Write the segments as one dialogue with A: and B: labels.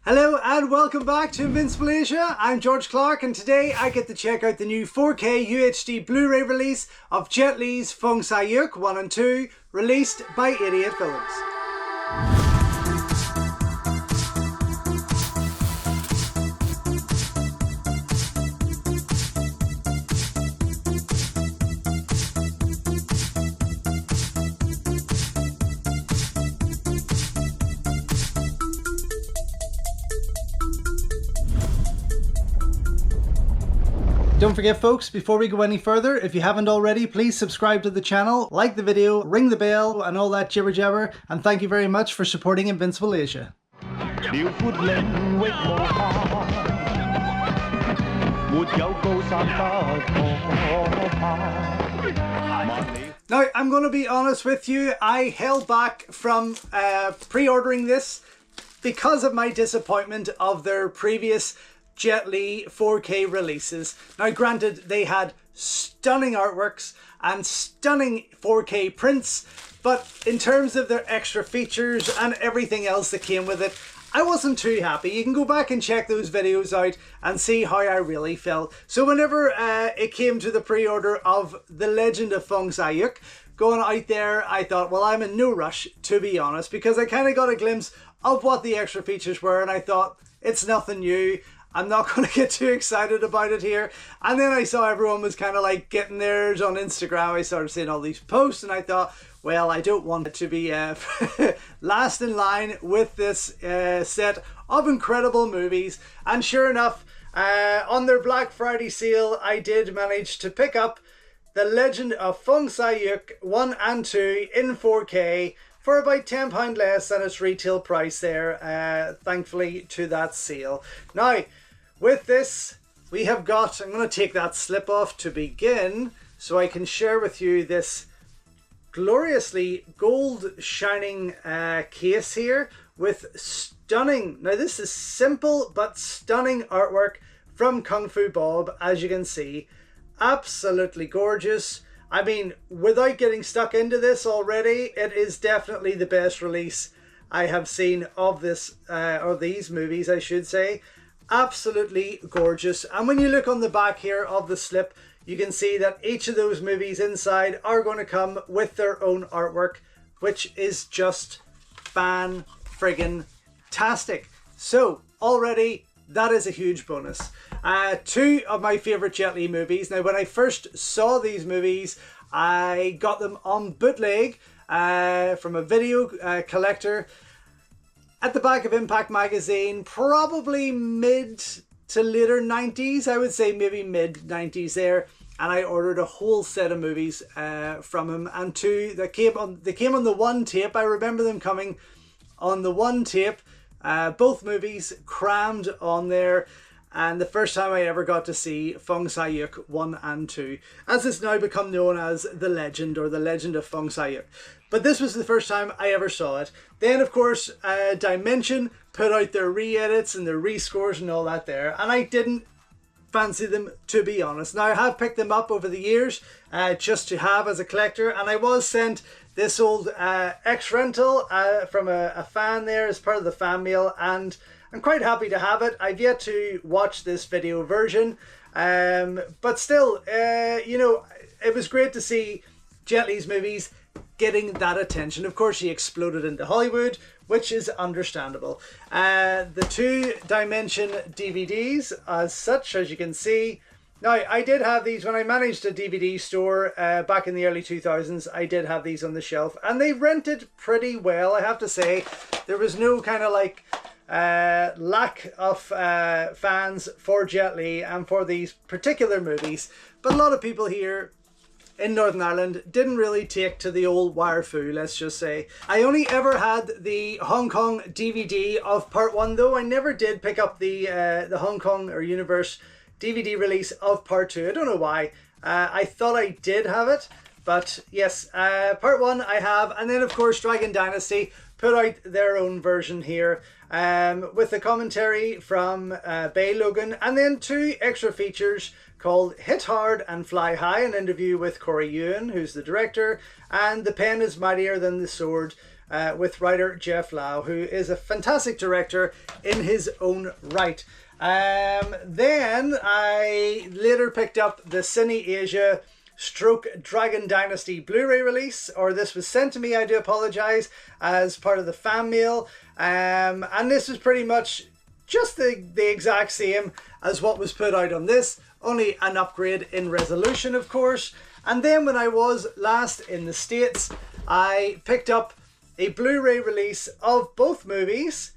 A: Hello and welcome back to Invincible Asia. I'm George Clark and today I get to check out the new 4K UHD Blu-ray release of Jet Li's Fong Sai Yuk 1 and 2, released by 88 Films. Don't forget folks, before we go any further, if you haven't already, please subscribe to the channel, like the video, ring the bell and all that jibber jabber, and thank you very much for supporting Invincible Asia. Now, I'm going to be honest with you, I held back from pre-ordering this because of my disappointment of their previous Jet Li 4K releases. Now granted, they had stunning artworks and stunning 4K prints, but in terms of their extra features and everything else that came with it, I wasn't too happy. You can go back and check those videos out and see how I really felt. So whenever it came to the pre-order of The Legend of Fong Sai Yuk, going out there, I thought, well, I'm in no rush, to be honest, because I kind of got a glimpse of what the extra features were and I thought, it's nothing new. I'm not going to get too excited about it here. And then I saw everyone was kind of like getting theirs on Instagram. I started seeing all these posts and I thought, well, I don't want it to be last in line with this set of incredible movies. And sure enough, on their Black Friday sale, I did manage to pick up The Legend of Fong Sai Yuk 1 and 2 in 4K for about £10 less than its retail price there, thankfully to that sale. Now, with this, we have got, I'm going to take that slip off to begin so I can share with you this gloriously gold shining case here with stunning, now this is simple but stunning artwork from Kung Fu Bob, as you can see. Absolutely gorgeous. I mean, without getting stuck into this already, it is definitely the best release I have seen of this, or these movies, I should say. Absolutely gorgeous. And when you look on the back here of the slip, you can see that each of those movies inside are going to come with their own artwork, which is just fan-friggin-tastic. So, already, that is a huge bonus. Two of my favourite Jet Li movies. Now, when I first saw these movies, I got them on bootleg from a video collector at the back of Impact magazine, probably mid to later 90s. I would say maybe mid 90s there. And I ordered a whole set of movies from him, and two that came on the one tape. I remember them coming on the one tape. Both movies crammed on there, and the first time I ever got to see Fong Sai Yuk 1 and 2, as it's now become known as The Legend, or The Legend of Fong Sai Yuk. But this was the first time I ever saw it. Then of course Dimension put out their re-edits and their rescores and all that there, and I didn't fancy them, to be honest. Now I have picked them up over the years just to have as a collector, and I was sent this old X-Rental from a fan there as part of the fan mail, and I'm quite happy to have it. I've yet to watch this video version, but still, you know, it was great to see Jet Li's movies getting that attention. Of course, he exploded into Hollywood, which is understandable. The two Dimension DVDs, as such, as you can see. Now, I did have these when I managed a DVD store back in the early 2000s. I did have these on the shelf, and they rented pretty well, I have to say. There was no kind of like lack of fans for Jet Li and for these particular movies. But a lot of people here in Northern Ireland didn't really take to the old wire fu, let's just say. I only ever had the Hong Kong DVD of part 1 though. I never did pick up the Hong Kong or Universe DVD release of part 2. I don't know why. I thought I did have it, but yes, part 1 I have. And then of course Dragon Dynasty put out their own version here with the commentary from Bay Logan, and then two extra features called Hit Hard and Fly High, an interview with Corey Yuen, who's the director, and The Pen is Mightier Than the Sword, with writer Jeff Lau, who is a fantastic director in his own right. Then I later picked up the Cine Asia Dragon Dynasty Blu-ray release, or this was sent to me, I do apologize, as part of the fan mail. And this was pretty much just the exact same as what was put out on this, only an upgrade in resolution, of course. And then when I was last in the States, I picked up a Blu-ray release of both movies,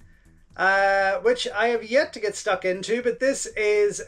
A: which I have yet to get stuck into, but this is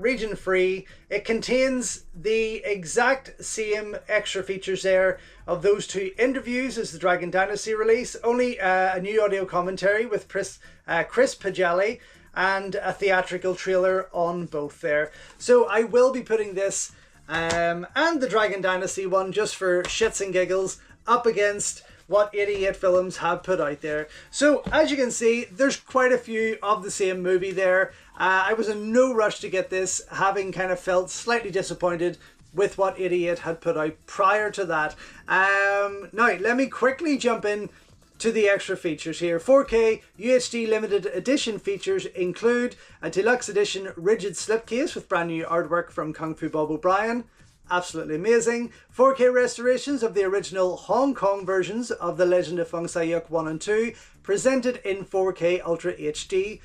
A: region free. It contains the exact same extra features there of those two interviews as the Dragon Dynasty release, only a new audio commentary with Chris Pagelli and a theatrical trailer on both there. So I will be putting this and the Dragon Dynasty one, just for shits and giggles, up against what 88 Films have put out there. So as you can see, there's quite a few of the same movie there. I was in no rush to get this, having kind of felt slightly disappointed with what 88 had put out prior to that. Now let me quickly jump in to the extra features here. 4K UHD limited edition features include a deluxe edition rigid slipcase with brand new artwork from Kung Fu Bob O'Brien. Absolutely amazing. 4K restorations of the original Hong Kong versions of The Legend of Fong Sai Yuk 1 and 2, presented in 4K Ultra HD.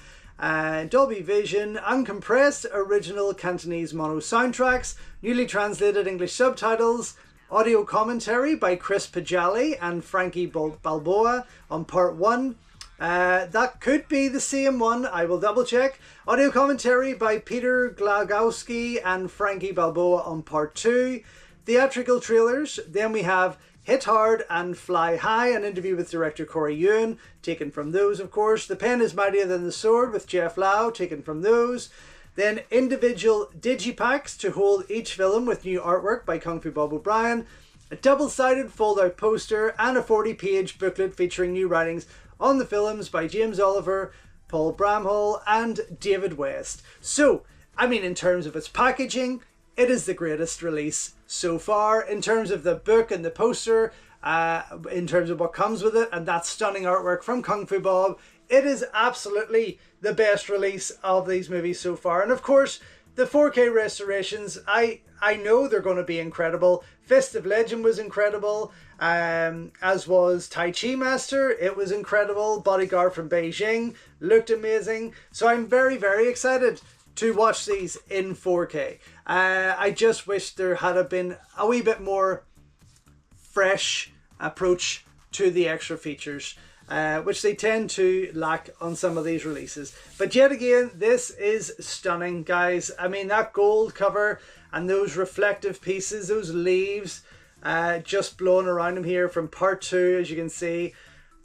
A: Dolby Vision, uncompressed original Cantonese mono soundtracks, newly translated English subtitles, audio commentary by Chris Pagelli and Frankie Balboa on part 1. That could be the same one, I will double check. Audio commentary by Peter Glagowski and Frankie Balboa on part 2. Theatrical trailers, then we have Hit Hard and Fly High, an interview with director Corey Yuen, taken from those of course. The Pen is Mightier Than the Sword with Jeff Lau, taken from those. Then individual digipacks to hold each film with new artwork by Kung Fu Bob O'Brien. A double-sided fold-out poster and a 40-page booklet featuring new writings on the films by James Oliver, Paul Bramhall and David West. So, I mean, in terms of its packaging, it is the greatest release so far. In terms of the book and the poster, in terms of what comes with it, and that stunning artwork from Kung Fu Bob, it is absolutely the best release of these movies so far. And of course, the 4K restorations, I know they're going to be incredible. Fist of Legend was incredible, as was Tai Chi Master. It was incredible. Bodyguard from Beijing looked amazing. So I'm very, very excited to watch these in 4K. I just wish there had been a wee bit more fresh approach to the extra features, which they tend to lack on some of these releases. But yet again, this is stunning, guys. I mean, that gold cover and those reflective pieces, those leaves just blowing around them here from part 2, as you can see.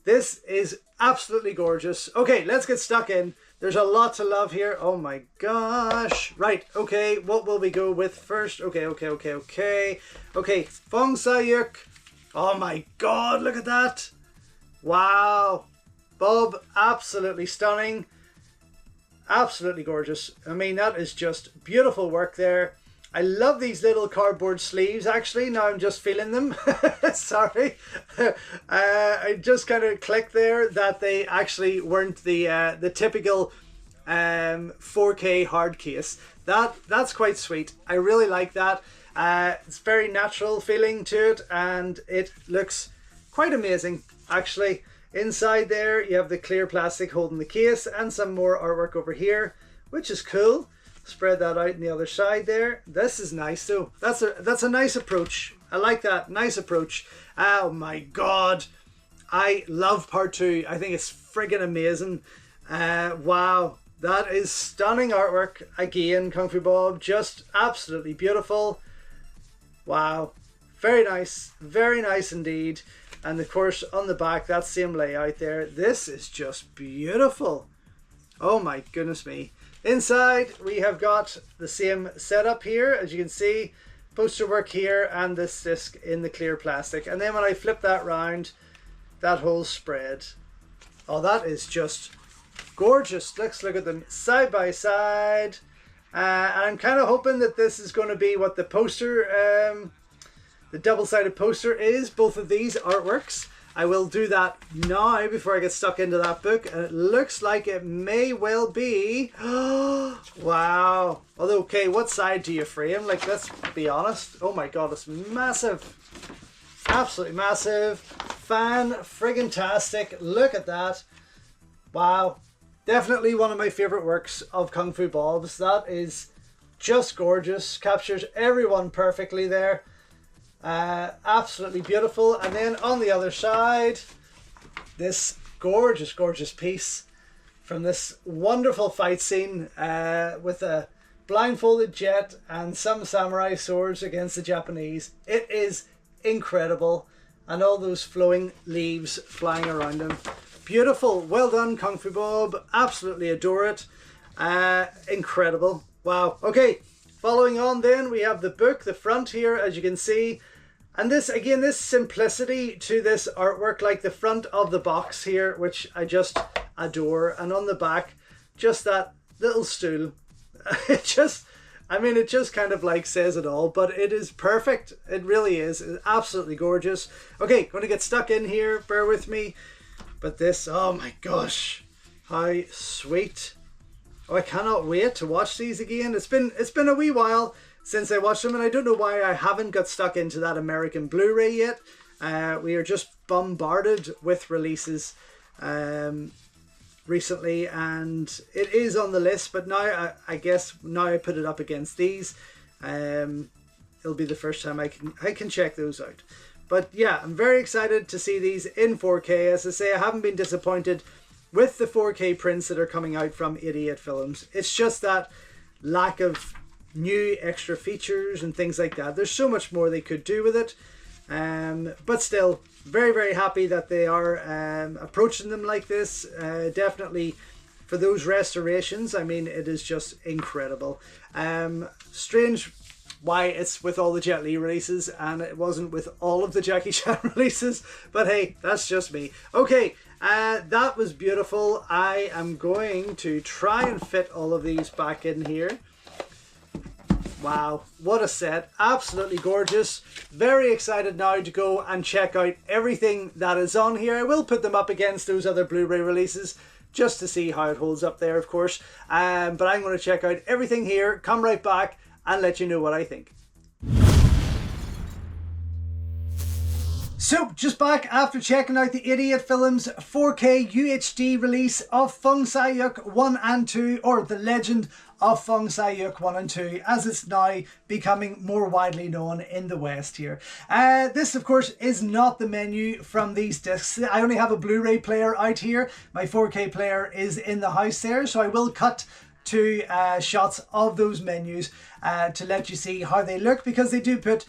A: This is absolutely gorgeous. Okay, let's get stuck in. There's a lot to love here. Oh my gosh. Right, okay, what will we go with first? Okay, Fong Sai Yuk. Oh my god, look at that. Wow. Bob, absolutely stunning. Absolutely gorgeous. I mean, that is just beautiful work there. I love these little cardboard sleeves, actually. Now I'm just feeling them. Sorry. I just kind of clicked there that they actually weren't the typical 4K hard case. That's quite sweet. I really like that. It's very natural feeling to it, and it looks quite amazing, actually. Inside there, you have the clear plastic holding the case and some more artwork over here, which is cool. Spread that out on the other side there. This is nice though. That's a nice approach. I like that. Nice approach. Oh my god. I love part 2. I think it's friggin' amazing. Wow. That is stunning artwork. Again, Kung Fu Bob. Just absolutely beautiful. Wow. Very nice. Very nice indeed. And of course on the back, that same layout there. This is just beautiful. Oh my goodness me. Inside, we have got the same setup here, as you can see, poster work here and this disc in the clear plastic. And then when I flip that round, that whole spread. Oh, that is just gorgeous. Let's look at them side by side. And I'm kind of hoping that this is going to be what the poster, the double-sided poster is, both of these artworks. I will do that now before I get stuck into that book. And it looks like it may well be... Wow. Although, okay, what side do you frame? Like, let's be honest. Oh my god, it's massive. Absolutely massive. Fan-friggin-tastic. Look at that. Wow. Definitely one of my favourite works of Kung Fu Bob's. That is just gorgeous. Captures everyone perfectly there. Absolutely beautiful. And then on the other side, this gorgeous, gorgeous piece from this wonderful fight scene with a blindfolded jet and some samurai swords against the Japanese. It is incredible. And all those flowing leaves flying around him. Beautiful. Well done, Kung Fu Bob. Absolutely adore it. Incredible. Wow. Okay. Following on then, we have the book, the front here, as you can see. And this, again, this simplicity to this artwork, like the front of the box here, which I just adore. And on the back, just that little stool. It just kind of like says it all, but it is perfect. It really is. It's absolutely gorgeous. Okay, going to get stuck in here. Bear with me. But this, oh my gosh, how sweet. Oh, I cannot wait to watch these again. It's been a wee while since I watched them, and I don't know why I haven't got stuck into that American Blu-ray yet. We are just bombarded with releases recently, and it is on the list, but now I guess now I put it up against these, it'll be the first time I can check those out. But yeah, I'm very excited to see these in 4K. As I say, I haven't been disappointed with the 4K prints that are coming out from 88 Films. It's just that lack of new extra features and things like that. There's so much more they could do with it. But still, very, very happy that they are approaching them like this. Definitely for those restorations, I mean, it is just incredible. Strange why it's with all the Jet Li releases and it wasn't with all of the Jackie Chan releases, but hey, that's just me. Okay, that was beautiful. I am going to try and fit all of these back in here. Wow, what a set. Absolutely gorgeous. Very excited now to go and check out everything that is on here. I will put them up against those other Blu-ray releases just to see how it holds up there, of course. But I'm going to check out everything here, come right back and let you know what I think. So, just back after checking out the 88 Films 4K UHD release of Fong Sai Yuk 1 and 2, or The Legend of Fong Sai Yuk 1 and 2, as it's now becoming more widely known in the West here. This, of course, is not the menu from these discs. I only have a Blu-ray player out here. My 4K player is in the house there, so I will cut to shots of those menus to let you see how they look, because they do put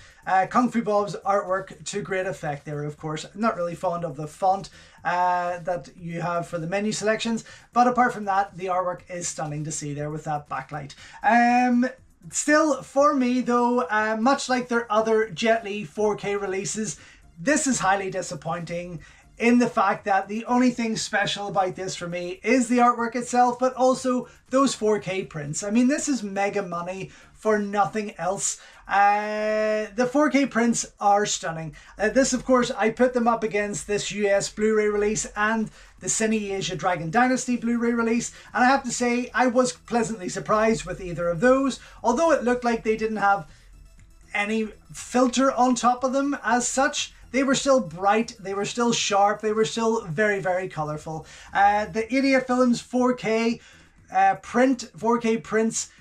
A: Kung Fu Bob's artwork to great effect there, of course. I'm not really fond of the font that you have for the menu selections, but apart from that, the artwork is stunning to see there with that backlight. Still, for me though, much like their other Jet Li 4K releases, this is highly disappointing in the fact that the only thing special about this for me is the artwork itself, but also those 4K prints. I mean, this is mega money for nothing else. The 4K prints are stunning. This, of course, I put them up against this US Blu-ray release and the Cine Asia Dragon Dynasty Blu-ray release, and I have to say I was pleasantly surprised with either of those, although it looked like they didn't have any filter on top of them as such. They were still bright, they were still sharp, they were still very, very colourful. The 88 Films 4K 4K prints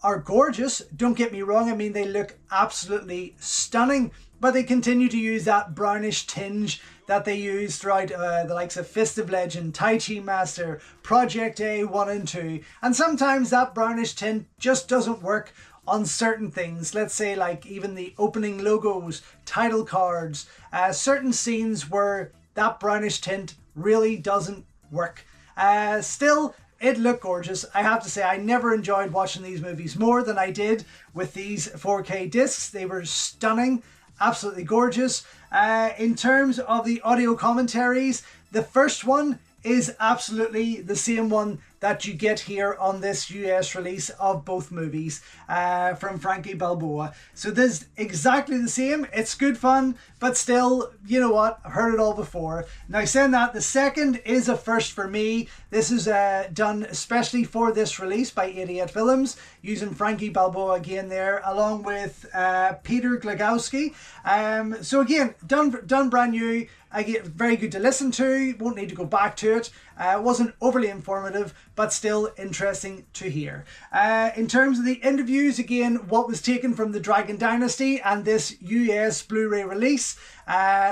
A: are gorgeous, don't get me wrong. I mean, they look absolutely stunning, but they continue to use that brownish tinge that they use throughout the likes of Fist of Legend, Tai Chi Master, Project A 1 and 2. And sometimes that brownish tint just doesn't work on certain things. Let's say like even the opening logos, title cards, certain scenes where that brownish tint really doesn't work. Still, it looked gorgeous. I have to say, I never enjoyed watching these movies more than I did with these 4K discs. They were stunning, absolutely gorgeous. In terms of the audio commentaries, the first one is absolutely the same one that you get here on this US release of both movies from Frankie Balboa. So this is exactly the same. It's good fun, but still, you know what? I've heard it all before. Now, saying that, the second is a first for me. This is done especially for this release by 88 Films, using Frankie Balboa again there, along with Peter Glagowski. So again, done brand new. Very good to listen to. Won't need to go back to it. Wasn't overly informative, but still interesting to hear. In terms of the interviews, again, what was taken from the Dragon Dynasty and this US Blu-ray release.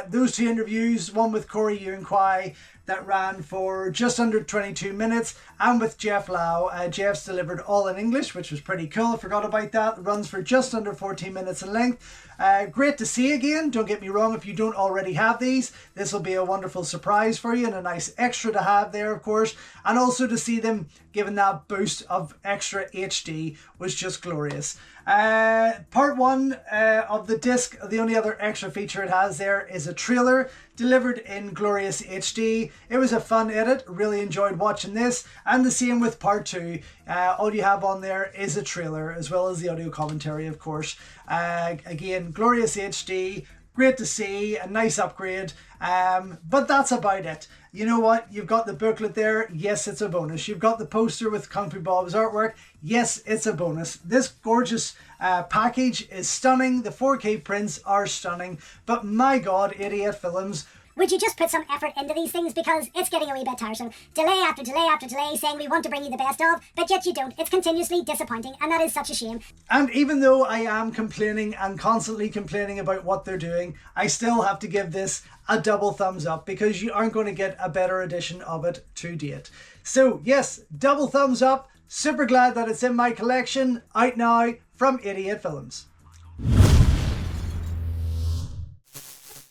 A: Those two interviews, one with Corey Yuen Kwai, that ran for just under 22 minutes, and with Jeff Lau. Jeff's delivered all in English, which was pretty cool. I forgot about that. It runs for just under 14 minutes in length. Great to see again. Don't get me wrong, if you don't already have these, this will be a wonderful surprise for you and a nice extra to have there, of course. And also to see them given that boost of extra HD was just glorious. Part one of the disc, the only other extra feature it has there is a trailer delivered in glorious HD. It was a fun edit, really enjoyed watching this, and the same with part two. All you have on there is a trailer as well as the audio commentary, of course. Again, glorious HD, great to see, a nice upgrade, but that's about it. You know what? You've got the booklet there. Yes, it's a bonus. You've got the poster with Kung Fu Bob's artwork. Yes, it's a bonus. This gorgeous package is stunning. The 4K prints are stunning. But my God, 88 Films,
B: would you just put some effort into these things, because it's getting a wee bit tiresome. Delay after delay after delay, saying we want to bring you the best of, but yet you don't. It's continuously disappointing, and that is such a shame.
A: And even though I am complaining and constantly complaining about what they're doing, I still have to give this a double thumbs up, because you aren't going to get a better edition of it to date. So yes, double thumbs up. Super glad that it's in my collection, out now from 88 Films.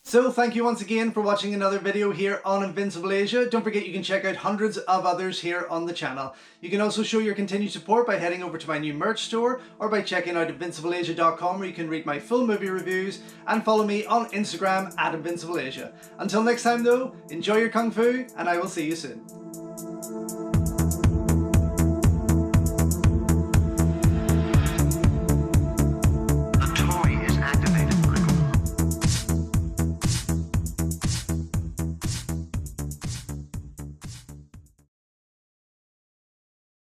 A: So thank you once again for watching another video here on Invincible Asia. Don't forget you can check out hundreds of others here on the channel. You can also show your continued support by heading over to my new merch store, or by checking out invincibleasia.com, where you can read my full movie reviews, and follow me on Instagram at InvincibleAsia. Until next time though, enjoy your Kung Fu, and I will see you soon.